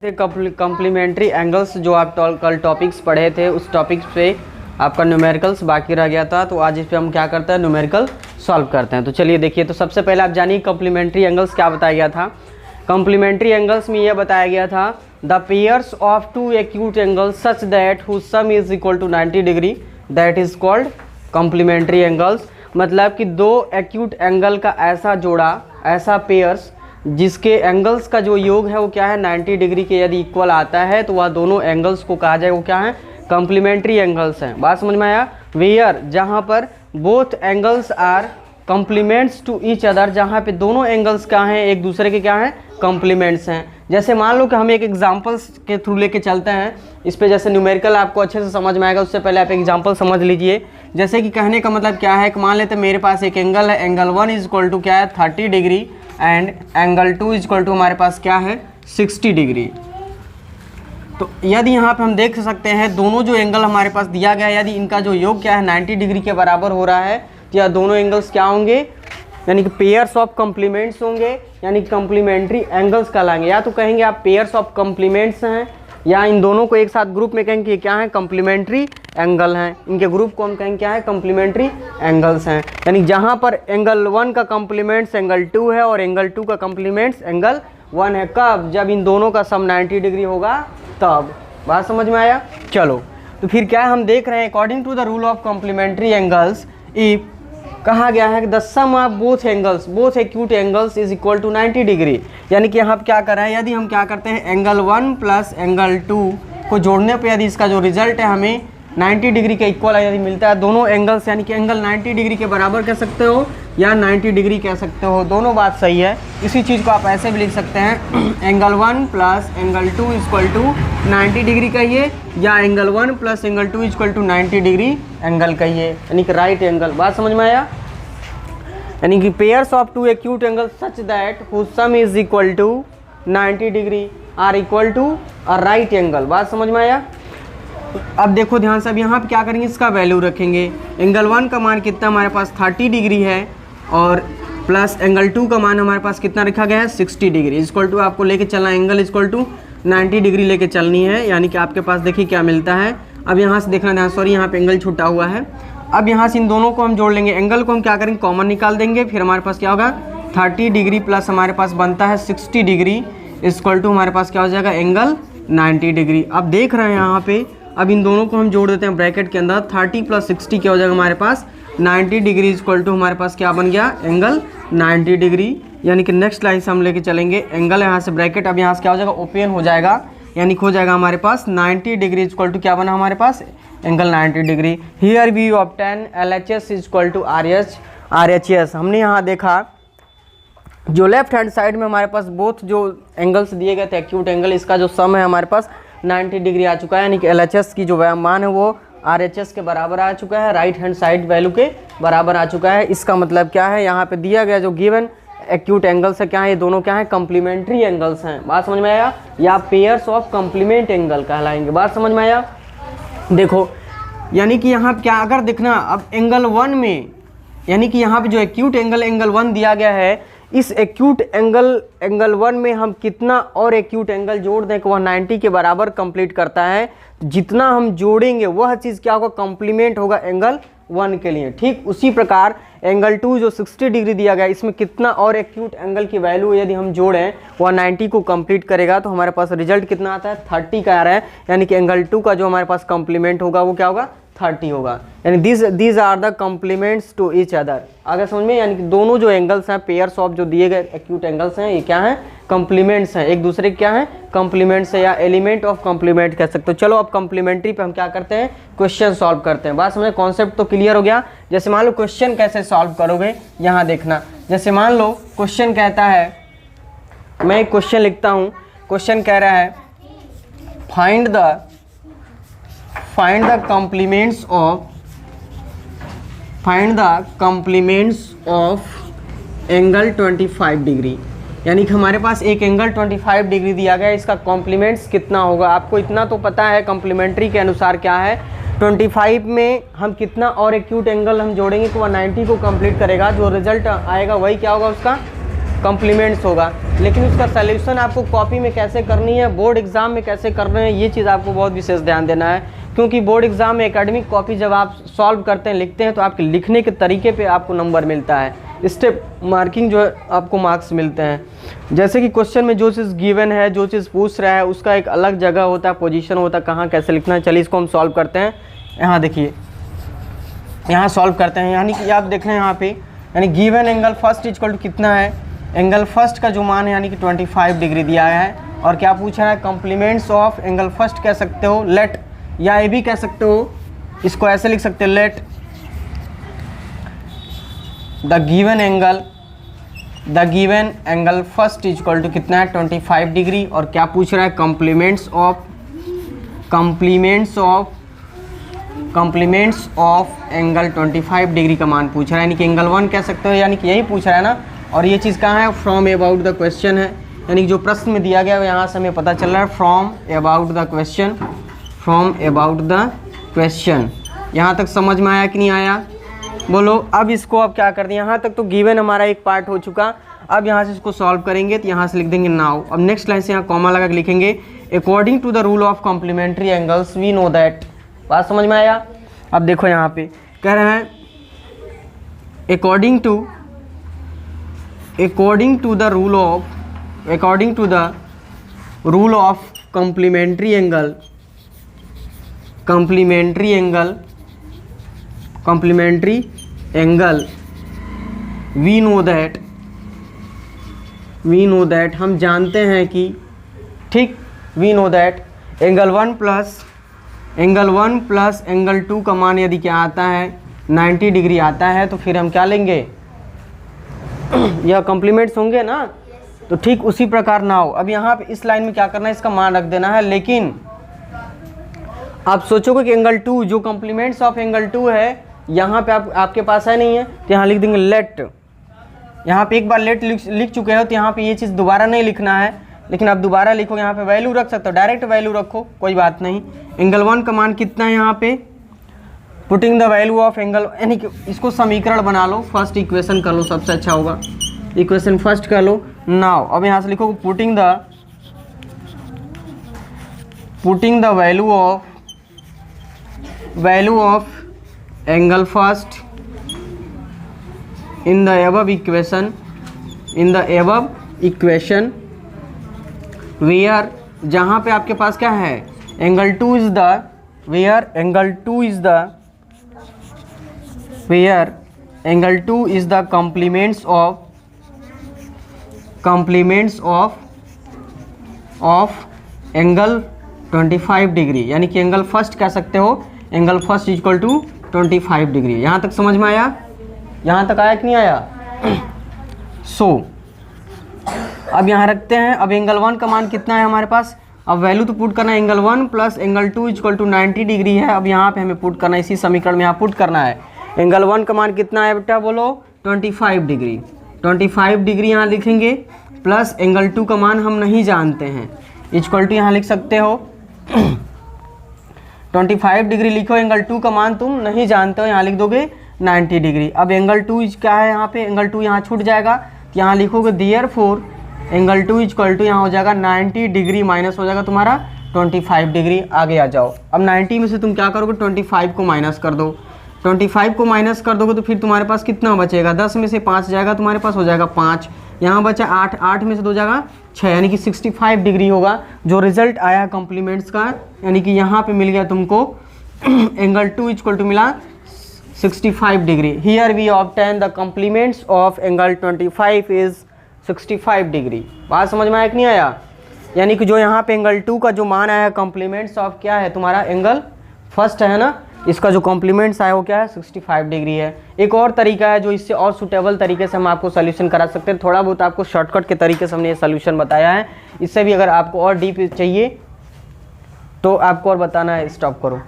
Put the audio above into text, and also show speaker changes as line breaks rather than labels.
Complementary angles जो आप कल टॉपिक्स पढ़े थे उस टॉपिक्स पे आपका न्यूमेरिकल्स बाकी रह गया था। तो आज इस पे हम क्या करते हैं, न्यूमेरिकल सॉल्व करते हैं। तो चलिए देखिए, तो सबसे पहले आप जानिए कॉम्प्लीमेंट्री एंगल्स क्या बताया गया था। कॉम्प्लीमेंट्री एंगल्स में यह बताया गया था the pairs of two acute angles such that whose sum is equal to 90 degree that is called complementary angles. मतलब कि दो एक्यूट एंगल का ऐसा जोड़ा, ऐसा पेयर्स जिसके एंगल्स का जो योग है वो क्या है 90 डिग्री के यदि इक्वल आता है तो वह दोनों एंगल्स को कहा जाए वो क्या है, कॉम्प्लीमेंट्री एंगल्स हैं। बात समझ में आया। वेयर जहाँ पर both angles are complements to each other, जहाँ पे दोनों एंगल्स क्या हैं, एक दूसरे के क्या हैं, कॉम्प्लीमेंट्स हैं। जैसे मान लो कि हम एक एग्जांपल्स के थ्रू लेके चलते हैं इस पे, जैसे न्यूमेरिकल आपको अच्छे से समझ में आएगा उससे पहले आप एग्जांपल समझ लीजिए। जैसे कि कहने का मतलब क्या है कि मान लेते मेरे पास एक एंगल है, एंगल 1 इज इक्वल टू क्या है 30 degree and angle 2 is equal to हमारे पास क्या है 60 डिग्री। तो यदि यहाँ पे हम देख सकते हैं दोनों जो एंगल हमारे पास दिया गया है, यदि इनका जो योग क्या है 90 डिग्री के बराबर हो रहा है तो यह दोनों एंगल्स क्या होंगे, यानी कि पेयर्स ऑफ कॉम्प्लीमेंट्स होंगे, यानी कॉम्प्लीमेंट्री एंगल्स कहलाएंगे। या तो कहेंगे आप पेयर्स ऑफ कॉम्प्लीमेंट्स हैं, या इन दोनों को एक साथ ग्रुप में कहेंगे क्या है, कॉम्प्लीमेंट्री एंगल हैं। इनके ग्रुप को हम कहेंगे क्या है, कॉम्प्लीमेंट्री एंगल्स हैं। यानी जहाँ पर एंगल 1 का कॉम्प्लीमेंट्स एंगल 2 है और एंगल 2 का कॉम्प्लीमेंट्स एंगल 1 है। कब? जब इन दोनों का सम 90 डिग्री होगा तब। बात समझ में आया। चलो तो फिर क्या हम देख रहे हैं, according to the rule of complementary angles if कहा गया है कि the sum of both angles, both acute angles is equal to 90 degree. यानी कि यहाँ क्या कर रहे हैं, यदि हम क्या करते हैं एंगल 1 प्लस एंगल 2 को जोड़ने पे यदि इसका जो रिजल्ट है हमें 90 डिग्री के इक्वल यदि मिलता है दोनों एंगल्स, यानी कि एंगल 90 डिग्री के बराबर कह सकते हो या 90 डिग्री कह सकते हो, दोनों बात सही है। इसी चीज़ को आप ऐसे भी लिख सकते हैं angle 1 plus angle 2 equal to 90 degree कहिए, या angle 1 plus angle 2 equal to 90 degree angle कहिए, यानी कि राइट एंगल। बात समझ में आया। यानी कि pairs of two acute angle such that whose sum is equal to 90 degree are equal to a right angle. बात समझ में आया। अब देखो ध्यान से, अब यहाँ पे क्या करेंगे, इसका वैल्यू रखेंगे। एंगल 1 का मान कितना हमारे पास 30 डिग्री है और प्लस एंगल 2 का मान हमारे पास कितना रखा गया है 60 डिग्री। इक्वल टू आपको लेके चलना एंगल इक्वल टू 90 डिग्री लेके चलनी है, यानी कि आपके पास देखिए क्या मिलता है। अब यहाँ से देखना ध्यान, सॉरी यहाँ पे एंगल छूटा हुआ है। अब यहाँ से इन दोनों को हम जोड़ लेंगे, एंगल को हम क्या करेंगे कॉमन निकाल देंगे, फिर हमारे पास क्या होगा 30 डिग्री प्लस हमारे पास बनता है 60 डिग्री इक्वल टू हमारे पास क्या हो जाएगा एंगल 90 डिग्री। अब देख रहे हैं यहाँ पे, अब इन दोनों को हम जोड़ देते हैं ब्रैकेट के अंदर, 30 प्लस 60 क्या हो जाएगा हमारे पास 90 डिग्री इक्वल टू हमारे पास क्या बन गया एंगल 90 डिग्री। यानी कि नेक्स्ट लाइन से हम लेके चलेंगे एंगल, यहाँ से ब्रैकेट अब यहाँ से क्या हो जाएगा ओपन हो जाएगा, यानी हो जाएगा हमारे पास 90 डिग्री इक्वल टू क्या बना हमारे पास angle 90 degree. Here we obtain LHS equal to RHS। हमने यहाँ देखा जो लेफ्ट हैंड साइड में हमारे पास बोथ जो एंगल्स दिए गए थे एक्यूट एंगल, इसका जो सम है हमारे पास 90 डिग्री आ चुका है, यानी कि LHS की जो मान है वो RHS के बराबर आ चुका है, राइट हैंड साइड वैल्यू के बराबर आ चुका है। इसका मतलब क्या है, यहाँ पे दिया गया जो गिवन एक्यूट एंगल्स है क्या है, ये दोनों क्या है कॉम्प्लीमेंट्री एंगल्स हैं। बात समझ में आया, या पेयर्स ऑफ कॉम्प्लीमेंट एंगल कहलाएंगे। बात समझ में आया। देखो यानी कि यहाँ क्या अगर देखना, अब एंगल 1 में यानी कि यहाँ पे जो एक्यूट एंगल 1 दिया गया है, इस एक्यूट एंगल 1 में हम कितना और एक्यूट एंगल जोड़ दें कि वह 90 के बराबर कंप्लीट करता है। जितना हम जोड़ेंगे वह चीज़ क्या होगा, कॉम्प्लीमेंट होगा एंगल 1 के लिए। ठीक उसी प्रकार एंगल 2 जो 60 डिग्री दिया गया, इसमें कितना और एक्यूट एंगल की वैल्यू यदि हम जोड़ें वह 90 को कंप्लीट करेगा, तो हमारे पास रिजल्ट कितना आता है 30 का आ रहा है। यानी कि एंगल 2 का जो हमारे पास कॉम्प्लीमेंट होगा वो क्या होगा 30 होगा। यानी these are the complements to each other. आगे समझ में, यानी कि दोनों जो एंगल्स हैं पेयर्स ऑफ जो दिए गए एक्यूट एंगल्स हैं ये क्या हैं, कॉम्प्लीमेंट्स हैं, एक दूसरे के क्या हैं कॉम्प्लीमेंट्स है, या एलिमेंट ऑफ कॉम्प्लीमेंट कह सकते हो। चलो अब कॉम्प्लीमेंट्री पे हम क्या करते हैं, क्वेश्चन सॉल्व करते हैं। बात समझे, कॉन्सेप्ट तो क्लियर हो गया। जैसे मान लो क्वेश्चन कैसे सॉल्व करोगे यहाँ देखना। जैसे मान लो क्वेश्चन कहता है, मैं एक क्वेश्चन लिखता हूँ, क्वेश्चन कह रहा है find the complements of angle 25 degree. यानी कि हमारे पास एक एंगल 25 डिग्री दिया गया है, इसका कॉम्प्लीमेंट्स कितना होगा। आपको इतना तो पता है कॉम्प्लीमेंट्री के अनुसार क्या है, 25 में हम कितना और एक्यूट एंगल हम जोड़ेंगे तो वह 90 को कंप्लीट करेगा, जो रिजल्ट आएगा वही क्या होगा उसका कॉम्प्लीमेंट्स होगा। लेकिन उसका सॉल्यूशन आपको कॉपी में कैसे करनी है, बोर्ड एग्जाम में कैसे करना है, ये चीज़ आपको बहुत विशेष ध्यान देना है। क्योंकि बोर्ड एग्जाम में एकेडमिक कॉपी जब आप सॉल्व करते हैं, लिखते हैं, तो आपके लिखने के तरीके पे आपको नंबर मिलता है, स्टेप मार्किंग जो है आपको मार्क्स मिलते हैं। जैसे कि क्वेश्चन में जो चीज़ गिवन है, जो चीज़ पूछ रहा है, उसका एक अलग जगह होता है, पोजीशन होता है, कहाँ कैसे लिखना है। चलिए इसको हम सॉल्व करते हैं। यहाँ देखिए, यहाँ सॉल्व करते हैं। यानी कि आप देख रहे हैं यहाँ पे, यानी given angle first equal to कितना है, एंगल फर्स्ट का जो मान है यानी कि 25 डिग्री दिया है। और क्या पूछा है, कॉम्प्लीमेंट्स ऑफ एंगल फर्स्ट कह सकते हो लेट, या ये भी कह सकते हो, इसको ऐसे लिख सकते हो, let the given angle first equal to कितना है, 25 डिग्री। और क्या पूछ रहा है, कॉम्प्लीमेंट्स ऑफ एंगल 25 डिग्री का मान पूछ रहा है, यानी कि एंगल 1 कह सकते हो, यानी कि यही पूछ रहा है ना। और ये चीज़ कहाँ है, फ्रॉम अबाउट द क्वेश्चन है, यानी कि जो प्रश्न में दिया गया है यहाँ से हमें पता चल रहा है, फ्रॉम अबाउट द क्वेश्चन। यहाँ तक समझ में आया कि नहीं आया, बोलो। अब इसको अब क्या कर दें, यहाँ तक तो गिवन हमारा एक पार्ट हो चुका। अब यहाँ से इसको सॉल्व करेंगे, तो यहाँ से लिख देंगे नाउ। अब नेक्स्ट लाइन से यहाँ कॉमा लगा के लिखेंगे, according to the rule of complementary angles we know that. बात समझ में आया। अब देखो यहाँ पे कह रहे हैं, according to the rule of complementary angle we know that हम जानते हैं कि, ठीक, we know that angle 1 plus angle 2 का मान यदि क्या आता है, 90 डिग्री आता है, तो फिर हम क्या लेंगे, यह कॉम्प्लीमेंट्स होंगे ना। तो ठीक उसी प्रकार ना हो। अब यहाँ पे इस लाइन में क्या करना है, इसका मान रख देना है। लेकिन आप सोचोगे कि एंगल 2 जो कॉम्प्लीमेंट्स ऑफ एंगल 2 है, यहाँ पे आपके पास है नहीं है, तो यहाँ लिख देंगे लेट। यहाँ पे एक बार लेट लिख चुके हो, तो यहाँ पे ये चीज़ दोबारा नहीं लिखना है। लेकिन आप दोबारा लिखो, यहाँ पे वैल्यू रख सकते हो, डायरेक्ट वैल्यू रखो, कोई बात नहीं। एंगल 1 का मान कितना है, यहाँ पे putting the value of angle, यानी कि इसको समीकरण बना लो, फर्स्ट इक्वेशन कर लो, सबसे अच्छा होगा। इक्वेशन फर्स्ट कर लो। नाउ अब यहाँ से लिखो, putting the value of angle first in the above equation where, जहाँ पे आपके पास क्या है, angle 2 is the complements of angle 25 degree, यानी कि एंगल फर्स्ट कह सकते हो, angle first equal to 25 degree. यहाँ तक समझ में आया, यहाँ तक आया कि नहीं आया। अब यहाँ रखते हैं। अब एंगल 1 का मान कितना है हमारे पास, अब वैल्यू तो पुट करना है, angle 1 plus angle 2 equal to 90 degree है। अब यहाँ पे हमें पुट करना है, इसी समीकरण में यहाँ पुट करना है। एंगल 1 का मान कितना है बेटा, बोलो, 25 डिग्री। 25 डिग्री यहाँ लिखेंगे, प्लस एंगल 2 का मान हम नहीं जानते हैं, इक्वल टू यहाँ लिख सकते हो 25 डिग्री लिखो, एंगल 2 का मान तुम नहीं जानते हो, यहाँ लिख दोगे 90 डिग्री। अब एंगल 2 क्या है, यहाँ पे एंगल 2 यहाँ छूट जाएगा, तो यहाँ लिखोगे देयरफॉर एंगल 2 इक्वल टू यहाँ हो जाएगा 90 डिग्री माइनस हो जाएगा तुम्हारा 25 डिग्री। आगे आ जाओ। अब 90 में से तुम क्या करोगे, 25 को माइनस कर दो। 25 को माइनस कर दोगे तो फिर तुम्हारे पास कितना बचेगा, 10 में से 5 जाएगा, तुम्हारे पास हो जाएगा 5, यहाँ बचा 8, 8 में से 2 जाएगा 6, यानी कि 65 डिग्री होगा जो रिजल्ट आया कॉम्प्लीमेंट्स का। यानी कि यहाँ पे मिल गया तुमको एंगल 2 इक्वल टू मिला 65 degree. Here we obtain the complements of angle 25 is 65 degree. बात समझ में आया कि नहीं आया। यानी कि जो यहाँ पे एंगल 2 का जो मान आया कॉम्प्लीमेंट्स ऑफ क्या है तुम्हारा एंगल फर्स्ट है ना, इसका जो कॉम्प्लीमेंट्स आया वो क्या है 65 डिग्री है। एक और तरीका है जो इससे और सूटेबल तरीके से हम आपको सोल्यूशन करा सकते हैं। थोड़ा बहुत आपको शॉर्टकट के तरीके से हमने ये सोल्यूशन बताया है। इससे भी अगर आपको और डीप चाहिए तो आपको और बताना है, स्टॉप करो।